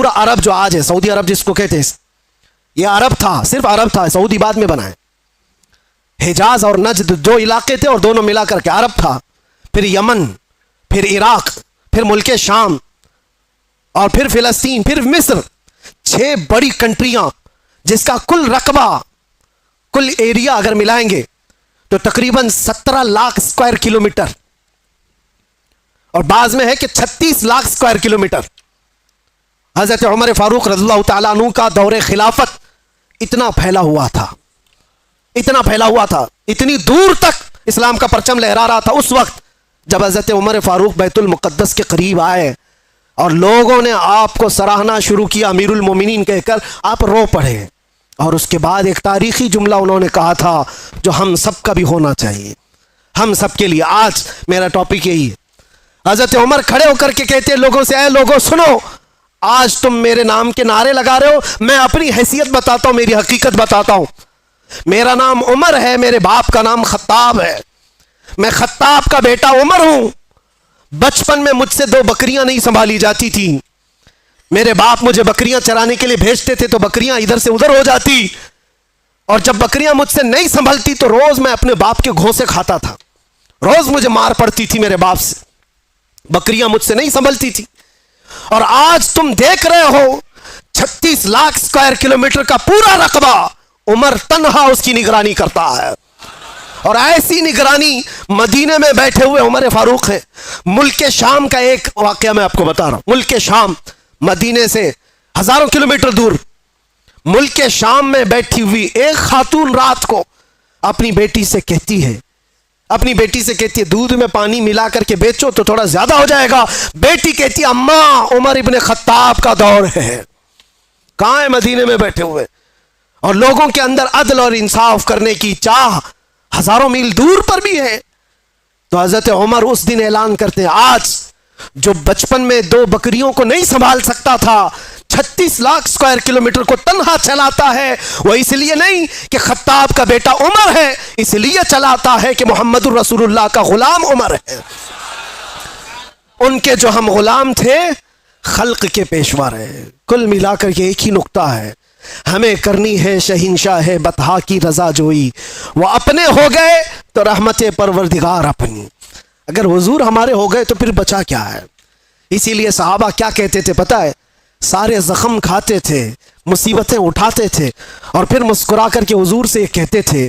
पूरा अरब जो आज है, सऊदी अरब जिसको कहते हैं, ये अरब था, सिर्फ अरब था, सऊदी बाद में बना है। हिजाज और नजद दो इलाके थे और दोनों मिलाकर के अरब था। फिर यमन, फिर इराक, फिर मुल्क शाम, और फिर फिलिस्तीन, फिर मिस्र। 6 बड़ी कंट्रियां जिसका कुल रकबा, कुल एरिया अगर मिलाएंगे तो तकरीबन 17 लाख स्क्वायर किलोमीटर, और बाज में है कि 36 लाख स्क्वायर किलोमीटर। हजरत उमर फारूक रज़ियल्लाहु ताला अन्हु का दौरे खिलाफत इतना फैला हुआ था, इतना फैला हुआ था, इतनी दूर तक इस्लाम का परचम लहरा रहा था उस वक्त जब हजरत उमर फारूक बैतुल मुक़द्दस के करीब आए और लोगों ने आपको सराहना शुरू किया अमीरुल मोमिनीन कहकर, आप रो पड़े। और उसके बाद एक तारीखी जुमला उन्होंने कहा था जो हम सब का भी होना चाहिए, हम सब के लिए। आज मेरा टॉपिक यही है। हजरत उमर खड़े होकर के कहते हैं लोगों से, ऐ लोगों सुनो, आज तुम मेरे नाम के नारे लगा रहे हो, मैं अपनी हैसियत बताता हूं, मेरी हकीकत बताता हूं। मेरा नाम उमर है, मेरे बाप का नाम खत्ताब है, मैं खत्ताब का बेटा उमर हूं। बचपन में मुझसे 2 बकरियां नहीं संभाली जाती थी, मेरे बाप मुझे बकरियां चराने के लिए भेजते थे तो बकरियां इधर से उधर हो जाती, और जब बकरियां मुझसे नहीं संभलती तो रोज मैं अपने बाप के घोंसे खाता था, रोज मुझे मार पड़ती थी मेरे बाप से, बकरियां मुझसे नहीं संभलती थी। और आज तुम देख रहे हो 36 लाख स्क्वायर किलोमीटर का पूरा रकबा उमर तन्हा उसकी निगरानी करता है। और ऐसी निगरानी मदीने में बैठे हुए उमर फारूक है। मुल्क शाम का एक वाकया मैं आपको बता रहा हूं। मुल्क शाम मदीने से हजारों किलोमीटर दूर, मुल्क शाम में बैठी हुई एक खातून रात को अपनी बेटी से कहती है, दूध में पानी मिला करके बेचो तो थोड़ा ज्यादा हो जाएगा। बेटी कहती है, अम्मा उमर इब्ने खत्ताब का दौर है। कहां है? मदीने में बैठे हुए, और लोगों के अंदर अदल और इंसाफ करने की चाह हजारों मील दूर पर भी है। तो हजरत उमर उस दिन ऐलान करते हैं, आज जो बचपन में 2 बकरियों को नहीं संभाल सकता था, 36 लाख स्क्वायर किलोमीटर को तन्हा चलाता है, वो इसलिए नहीं कि खत्ताब का बेटा उमर है, इसलिए चलाता है कि मोहम्मदुर रसूलुल्लाह का गुलाम उमर है। उनके जो हम गुलाम थे, खल्क के पेशवा रहे। कुल मिलाकर ये एक ही नुक्ता है, हमें करनी है शहींशाह बतहा की रजा जोई, वो अपने हो गए तो रहमत परवरदिगार अपनी। अगर हुजूर हमारे हो गए तो फिर बचा क्या है? इसीलिए सहाबा क्या कहते थे पता है? सारे जख्म खाते थे, मुसीबतें उठाते थे, और फिर मुस्कुरा करके हुजूर से कहते थे,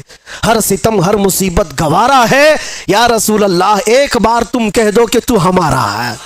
हर सितम हर मुसीबत गवारा है, या रसूल अल्लाह एक बार तुम कह दो कि तू हमारा है।